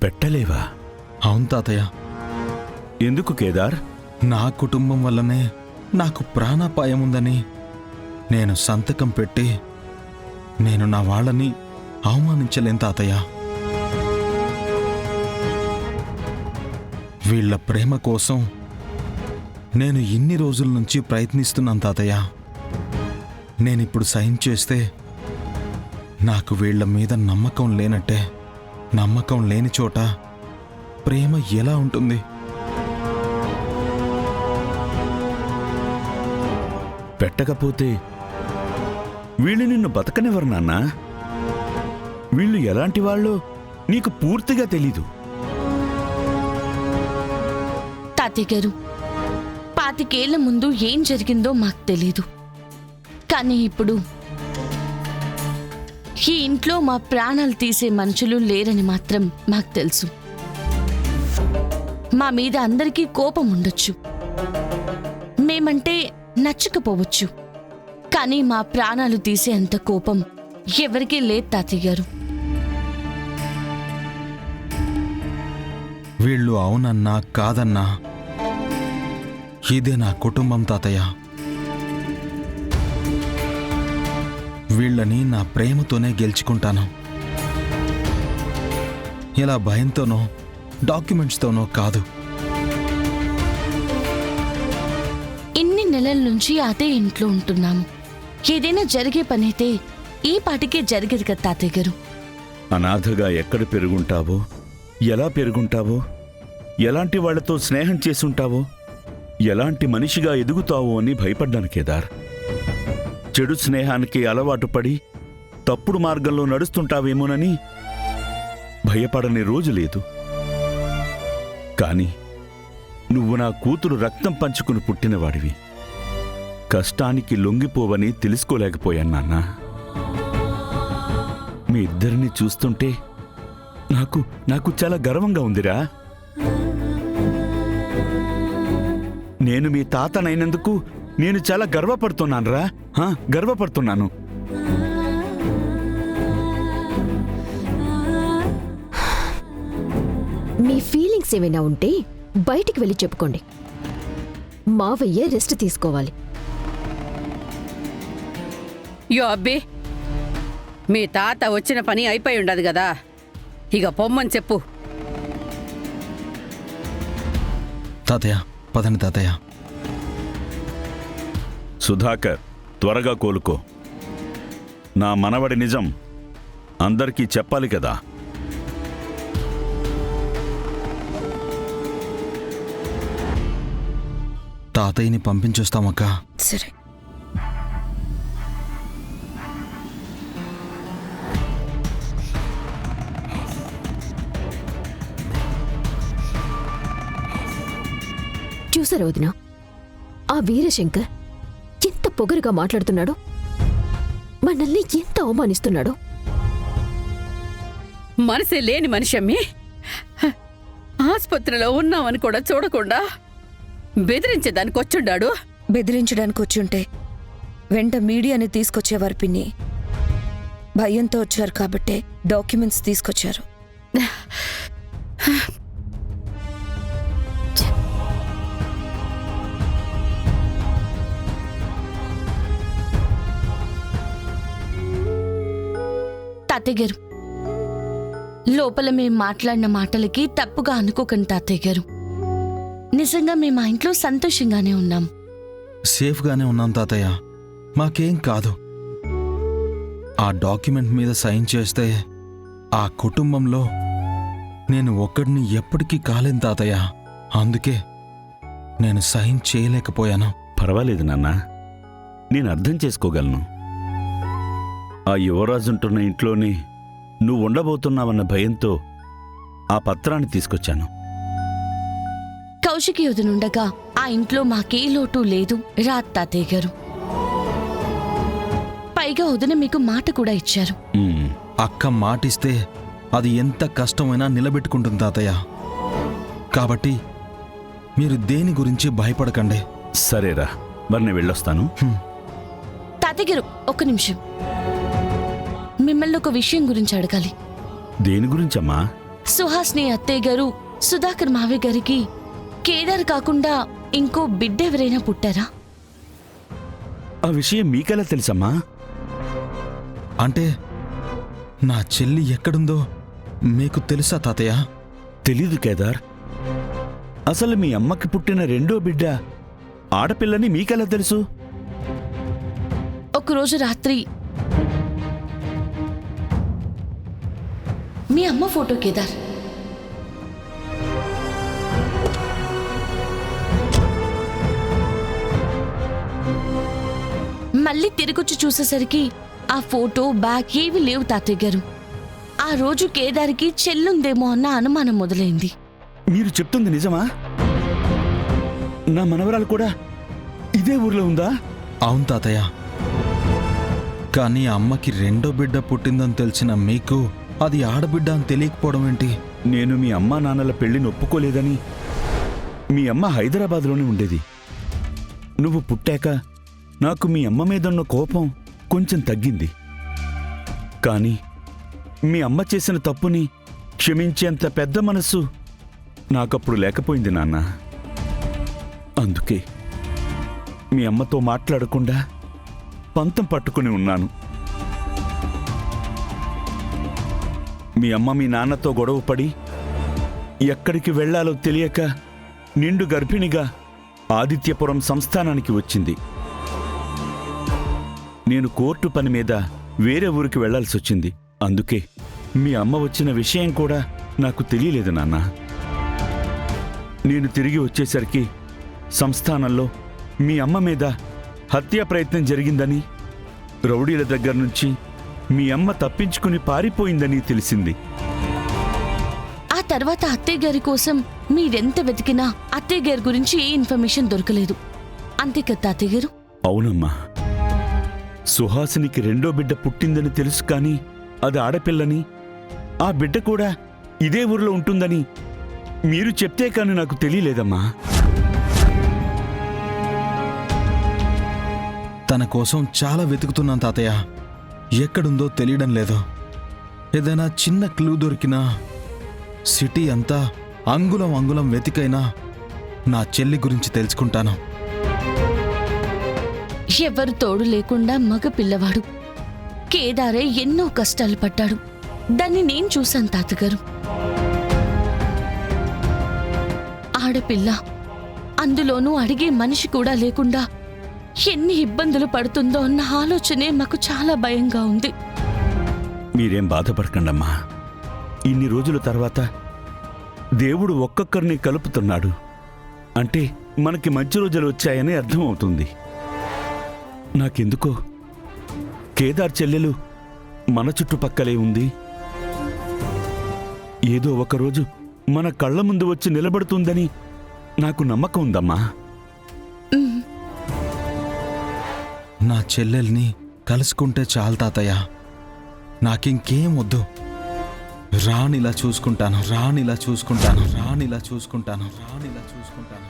పెట్టలేవా? అవును తాతయ్య. ఎందుకు కేదార్? నా కుటుంబం వల్లనే నాకు ప్రాణాపాయం ఉందని నేను సంతకం పెట్టి నేను నా వాళ్ళని అవమానించలేను తాతయ్య. వీళ్ళ ప్రేమ కోసం నేను ఇన్ని రోజుల నుంచి ప్రయత్నిస్తున్నాను తాతయ్య. నేనిప్పుడు సైన్ చేస్తే నాకు వీళ్ల మీద నమ్మకం లేనట్టే. నమ్మకం లేని చోట ప్రేమ ఎలా ఉంటుంది? పెట్టకపోతే వీళ్ళు నిన్ను బతకనివ్వరు నాన్నా. వీళ్ళు ఎలాంటి వాళ్ళో నీకు పూర్తిగా తెలీదు. తాతయ్య గారు, 25 ఏళ్ల ముందు ఏం జరిగిందో మాకు తెలీదు. కానీ ఇప్పుడు ఈ ఇంట్లో మా ప్రాణాలు తీసే మనుషులు లేరని మాత్రం మాకు తెలుసు. మా మీద అందరికీ కోపం ఉండొచ్చు, మేమంటే నచ్చకపోవచ్చు, కానీ మా ప్రాణాలు తీసే అంత కోపం ఎవరికీ లేదు తాతయ్య గారు. వీళ్ళు అవునన్నా కాదన్నా ఇదే నా కుటుంబం తాతయ్య. వీళ్ళని నా ప్రేమతోనే గెలుచుకుంటాను. ఇలా భయంతోనో డాక్యుమెంట్స్తోనో కాదు. ఇన్ని నెలల నుంచి అదే ఇంట్లో ఉంటున్నాము. ఏదైనా జరిగే పనైతే ఈ పాటికే జరిగేది కదా తాతయ్య గారు. అనాథగా ఎక్కడ పెరుగుంటావో, ఎలా పెరుగుంటావో, ఎలాంటి వాళ్లతో స్నేహం చేసుంటావో, ఎలాంటి మనిషిగా ఎదుగుతావో అని భయపడ్డాను కేదార్. చెడు స్నేహానికి అలవాటు పడి తప్పుడు మార్గంలో నడుస్తుంటావేమోనని భయపడని రోజు లేదు. కాని నువ్వు నా కూతురు రక్తం పంచుకుని పుట్టినవాడివి. కష్టానికి లొంగిపోవని తెలుసుకోలేకపోయాను నాన్న. మీ ఇద్దరిని చూస్తుంటే నాకు చాలా గర్వంగా ఉందిరా. నేను మీ తాతనైనందుకు నేను చాలా గర్వపడుతున్నానురా. గర్వపడుతున్నాను. మీ ఫీలింగ్స్ ఏమైనా ఉంటే బయటికి వెళ్ళి చెప్పుకోండి. మావయ్య రెస్ట్ తీసుకోవాలి. యో అబ్బే, మీ తాత వచ్చిన పని అయిపోయి ఉండదు కదా, ఇక పొమ్మని చెప్పు. తాతయ్య పదండి తాతయ్య. సుధాకర్, త్వరగా కోలుకో. నా మనవడి నిజం అందరికీ చెప్పాలి కదా. తాతయ్యని పంపించొస్తామక్క. సరే. చూసారా వదినా, ఆ వీరశంకర్ ఎంత పొగరుగా మాట్లాడుతున్నాడో, మనల్ని ఎంత అవమానిస్తున్నాడో. మనసే లేని మనిషి అమ్మి, ఆసుపత్రిలో ఉన్నామని కూడా చూడకుండా బెదిరించేదానికి వచ్చుండాడు. బెదిరించడానికి వచ్చుంటే వెంట మీడియాని తీసుకొచ్చేవారు పిన్ని. భయంతో వచ్చారు కాబట్టే డాక్యుమెంట్స్ తీసుకొచ్చారు. తాతయ్య గారు, లోపల మేం మాట్లాడిన మాటలకి తప్పుగా అనుకోకండి తాతయ్య గారు. నిజంగా మేము మా ఇంట్లో సంతోషంగానే ఉన్నాం. సేఫ్గానే ఉన్నాం తాతయ్య, మాకేం కాదు. ఆ డాక్యుమెంట్ మీద సైన్ చేస్తే ఆ కుటుంబంలో నేను ఒక్కడిని ఎప్పటికీ కాలేను తాతయ్య. అందుకే నేను సైన్ చేయలేకపోయాను. పర్వాలేదు నాన్న, నేను అర్థం చేసుకోగలను. ఆ యువరాజుంటున్న ఇంట్లోనే నువ్వు ఉండబోతున్నావన్న భయంతో ఆ పత్రాన్ని తీసుకొచ్చాను. కౌశికి వదినుండగా ఆ ఇంట్లో మాకే లోటు లేదు రా తాతయ్య గారు. పైగా వదిన మీకు మాట కూడా ఇచ్చారు. అక్క మాటిస్తే అది ఎంత కష్టమైనా నిలబెట్టుకుంటుంది తాతయ్య. కాబట్టి మీరు దేని గురించి భయపడకండి. సరేరా, మరి నేను వెళ్ళొస్తాను. తాతయ్య గారు, ఒక్క నిమిషం. మిమ్మల్ని ఒక విషయం గురించి అడగాలి. దేని గురించమ్మా? సుహాస్ని అత్తయ్య గారు సుధాకర్ మావయ్య గారికి కేదార్ కాకుండా ఇంకో బిడ్డ ఎవరైనా పుట్టారా? ఆ విషయం మీకెలా తెలుసమ్మా? అంటే నా చెల్లి ఎక్కడుందో మీకు తెలుసా తాతయ్య? తెలీదు కేదార్. అసలు మీ అమ్మకి పుట్టిన రెండో బిడ్డ ఆడపిల్లని మీకెలా తెలుసు? ఒకరోజు రాత్రి మీ అమ్మ ఫోటో కేదార్. మళ్ళీ తిరిగొచ్చి చూసేసరికి ఆ ఫోటో బ్యాగ్ ఏవి లేవు తాతయ్య గారు. ఆ రోజు కేదార్కి చెల్లుందేమో అన్న అనుమానం మొదలైంది. మీరు చెప్తుంది నిజమా? నా మనవరాలు కూడా ఇదే ఊర్లో ఉందా? అవును తాతయ్య. కానీ అమ్మకి రెండో బిడ్డ పుట్టిందని తెలిసిన మీకు అది ఆడబిడ్డ అని తెలియకపోవడం ఏంటి? నేను మీ అమ్మా నాన్నల పెళ్లిని ఒప్పుకోలేదని మీ అమ్మ హైదరాబాద్లోనే ఉండేది. నువ్వు పుట్టాక నాకు మీ అమ్మ మీదున్న కోపం కొంచెం తగ్గింది. కానీ మీ అమ్మ చేసిన తప్పుని క్షమించేంత పెద్ద మనస్సు నాకప్పుడు లేకపోయింది నాన్న. అందుకే మీ అమ్మతో మాట్లాడకుండా పంతం పట్టుకుని ఉన్నాను. మీ అమ్మ మీ నాన్నతో గొడవపడి ఎక్కడికి వెళ్లాలో తెలియక నిండు గర్భిణిగా ఆదిత్యపురం సంస్థానానికి వచ్చింది. నేను కోర్టు పని మీద వేరే ఊరికి వెళ్లాల్సొచ్చింది. అందుకే మీ అమ్మ వచ్చిన విషయం కూడా నాకు తెలియలేదు నాన్న. నేను తిరిగి వచ్చేసరికి సంస్థానంలో మీ అమ్మ మీద హత్యా ప్రయత్నం జరిగిందని, రౌడీల దగ్గర నుంచి మీ అమ్మ తప్పించుకుని పారిపోయిందని తెలిసింది. ఆ తర్వాత అత్తయ్య గారి కోసం మీరెంత వెతికినా అత్తయ్య గారి గురించి ఏ ఇన్ఫర్మేషన్ దొరకలేదు. అంతే కదా తాతయ్య గారు? అవునమ్మా. సుహాసినికి రెండో బిడ్డ పుట్టిందని తెలుసు, కానీ అది ఆడపిల్లని, ఆ బిడ్డ కూడా ఇదే ఊర్లో ఉంటుందని మీరు చెప్తే కానీ నాకు తెలియలేదమ్మా. తన కోసం చాలా వెతుకుతున్నాను తాతయ్య. ఎక్కడుందో తెలియడం లేదు. ఏదైనా చిన్న క్లూ దొరికినా సిటీ అంతా అంగుళం అంగుళం వెతికైనా నా చెల్లి గురించి తెలుసుకుంటాను. ఎవరు తోడు లేకుండా మగ పిల్లవాడు కేదారే ఎన్నో కష్టాలు పడ్డాడు. దాన్ని నేను చూశాను తాతగారు. ఆడపిల్ల, అందులోనూ అడిగే మనిషి కూడా లేకుండా ఎన్ని ఇబ్బందులు పడుతుందో అన్న ఆలోచనే మాకు చాలా భయంగా ఉంది. మీరేం బాధపడకండమ్మా. ఇన్ని రోజుల తర్వాత దేవుడు ఒక్కొక్కరిని కలుపుతున్నాడు అంటే మనకి మంచి రోజులు వచ్చాయని అర్థమవుతుంది. నాకెందుకో కేదార్ చెల్లెలు మన చుట్టుపక్కలే ఉంది. ఏదో ఒకరోజు మన కళ్ళ ముందు వచ్చి నిలబడుతుందని నాకు నమ్మకం ఉందమ్మా. నా చెల్లెల్ని కలుసుకుంటే చాలు తాతయ్య. నాకింకేం వద్దు. రాణిలా చూసుకుంటాను, రాణిలా చూసుకుంటాను, రాణిలా చూసుకుంటాను, రాణిలా చూసుకుంటాను.